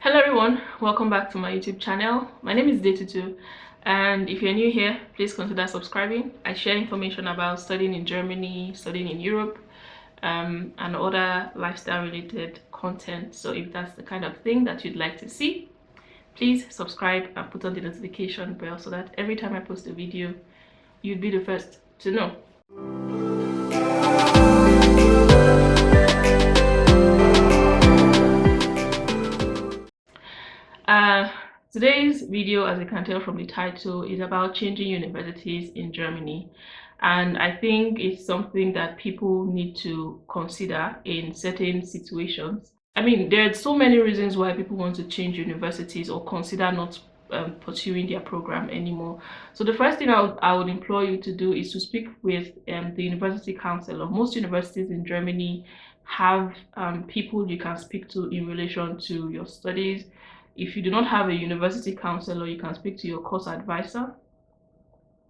Hello everyone, welcome back to my YouTube channel. My name is Detutu, and if you're new here, please consider subscribing. I share information about studying in Germany, studying in Europe, and other lifestyle related content. So if that's the kind of thing that you'd like to see, please subscribe and put on the notification bell so that every time I post a video, you'd be the first to know. Today's video, as you can tell from the title, is about changing universities in Germany, and I think it's something that people need to consider in certain situations. I mean, there are so many reasons why people want to change universities or consider not pursuing their program anymore. So the first thing I would implore you to do is to speak with the university counselor. Most universities in Germany have people you can speak to in relation to your studies. If you do not have a university counselor, you can speak to your course advisor,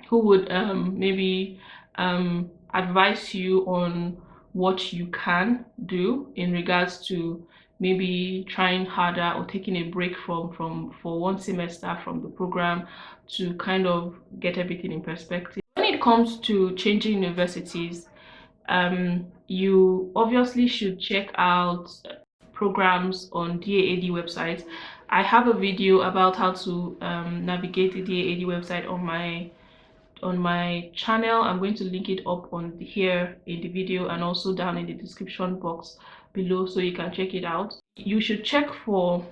who would maybe advise you on what you can do in regards to maybe trying harder or taking a break for one semester from the program to kind of get everything in perspective. When it comes to changing universities, you obviously should check out programs on DAAD website. I have a video about how to navigate the DAAD website on my channel. I'm going to link it up on here in the video and also down in the description box below so you can check it out. You should check for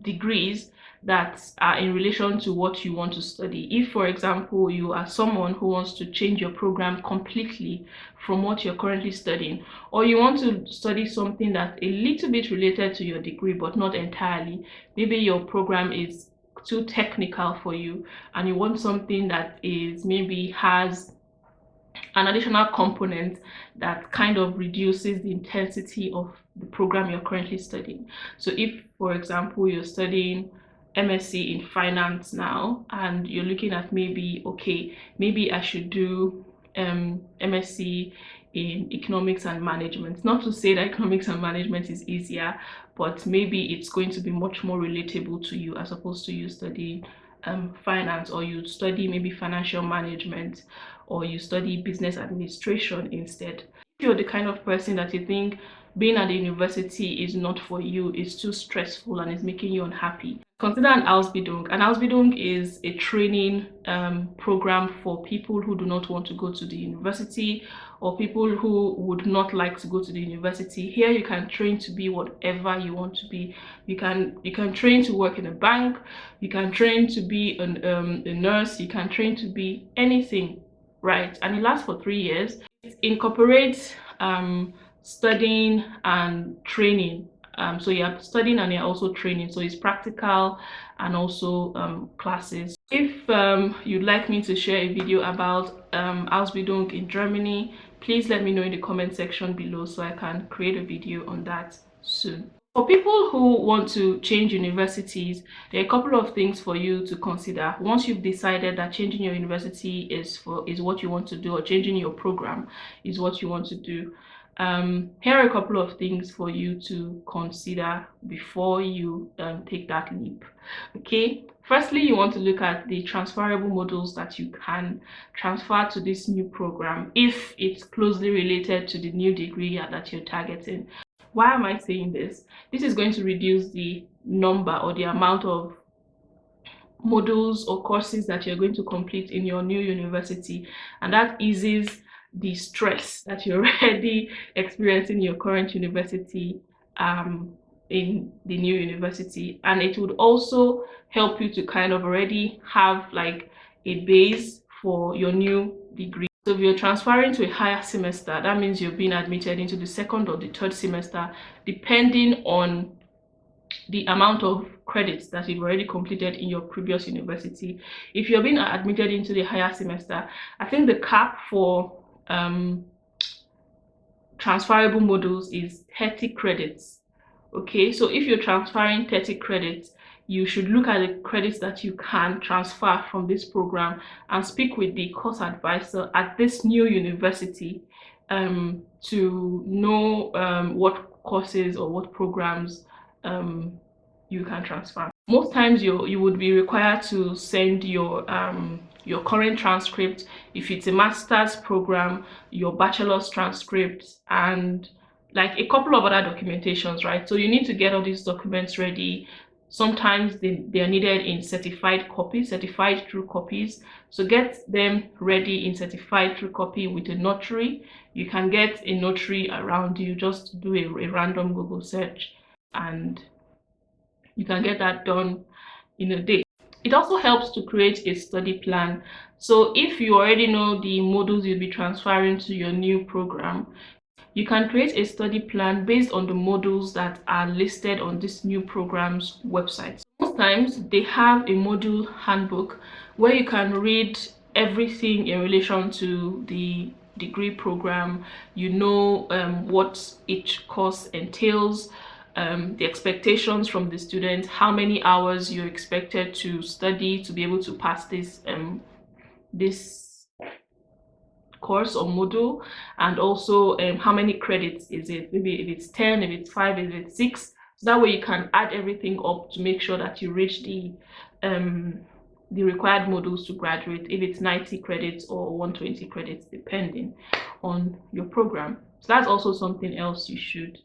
degrees that are in relation to what you want to study. If, for example, you are someone who wants to change your program completely from what you're currently studying, or you want to study something that's a little bit related to your degree but not entirely, maybe your program is too technical for you and you want something that is maybe has an additional component that kind of reduces the intensity of the program you're currently studying. So if, for example, you're studying MSc in finance now and you're looking at maybe, okay, maybe I should do MSc in economics and management. Not to say that economics and management is easier, but maybe it's going to be much more relatable to you as opposed to you studying finance, or you study maybe financial management, or you study business administration instead. If you're the kind of person that you think being at the university is not for you, is too stressful and is making you unhappy, consider an Ausbildung. An Ausbildung is a training program for people who do not want to go to the university, or people who would not like to go to the university. Here you can train to be whatever you want to be. You can train to work in a bank, you can train to be a nurse, you can train to be anything, right? And it lasts for 3 years. It incorporates studying and training. So you're studying and you're also training. So it's practical and also classes. If you'd like me to share a video about Ausbildung in Germany, please let me know in the comment section below so I can create a video on that soon. For people who want to change universities, there are a couple of things for you to consider. Once you've decided that changing your university is what you want to do, or changing your program is what you want to do, here are a couple of things for you to consider before you take that leap. Okay, firstly, you want to look at the transferable modules that you can transfer to this new program if it's closely related to the new degree that you're targeting. Why am I saying this? This is going to reduce the number or the amount of modules or courses that you're going to complete in your new university, and that eases the stress that you're already experiencing in your current university in the new university. And it would also help you to kind of already have like a base for your new degree. So if you're transferring to a higher semester, that means you're being admitted into the second or the third semester, depending on the amount of credits that you've already completed in your previous university. If you're being admitted into the higher semester, I think the cap for transferable modules is 30 credits. Okay, so if you're transferring 30 credits, you should look at the credits that you can transfer from this program and speak with the course advisor at this new university to know what courses or what programs you can transfer. Most times you would be required to send your current transcript. If it's a master's program, your bachelor's transcript, and like a couple of other documentations, right? So you need to get all these documents ready. Sometimes they are needed in certified copies, certified true copies. So get them ready in certified true copy with a notary. You can get a notary around you. Just do a random Google search and you can get that done in a day. It also helps to create a study plan. So if you already know the modules you'll be transferring to your new program, you can create a study plan based on the modules that are listed on this new program's website. Most times they have a module handbook where you can read everything in relation to the degree program. You know what each course entails, the expectations from the students, how many hours you're expected to study to be able to pass this course or module, and also how many credits is it, maybe if it's 10, if it's 5, if it's 6. So that way you can add everything up to make sure that you reach the required modules to graduate, if it's 90 credits or 120 credits depending on your program. So that's also something else you should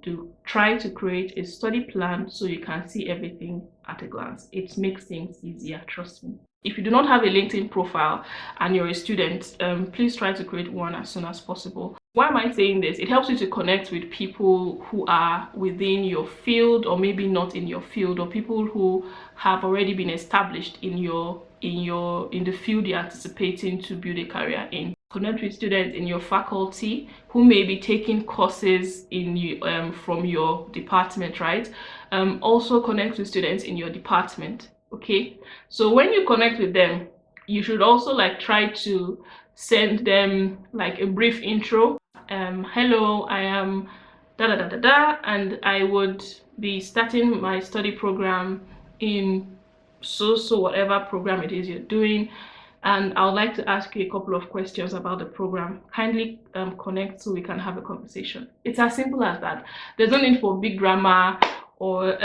do. Try to create a study plan so you can see everything at a glance. It makes things easier, trust me. If you do not have a LinkedIn profile and you're a student, please try to create one as soon as possible. Why am I saying this? It helps you to connect with people who are within your field or maybe not in your field, or people who have already been established in the field you're anticipating to build a career in. Connect with students in your faculty who may be taking courses in from your department, right? Also connect with students in your department. Okay, so when you connect with them, you should also like try to send them like a brief intro. Hello, I am da da da da da, and I would be starting my study program in so whatever program it is you're doing, and I would like to ask you a couple of questions about the program. Kindly connect so we can have a conversation. It's as simple as that. There's no need for big grammar or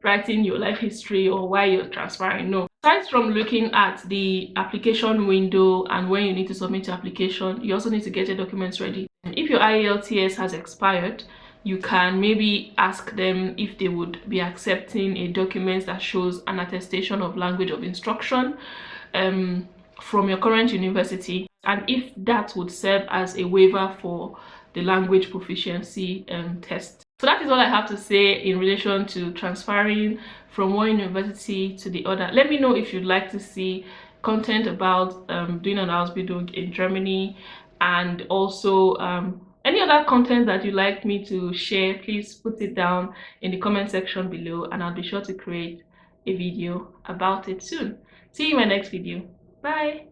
writing your life history or why you're transferring. No. Aside from looking at the application window and when you need to submit your application, you also need to get your documents ready. And if your IELTS has expired, you can maybe ask them if they would be accepting a document that shows an attestation of language of instruction from your current university, and if that would serve as a waiver for the language proficiency test. So that is all I have to say in relation to transferring from one university to the other. Let me know if you'd like to see content about doing an Ausbildung in Germany, and also any other content that you'd like me to share. Please put it down in the comment section below and I'll be sure to create a video about it soon. See you in my next video. Bye.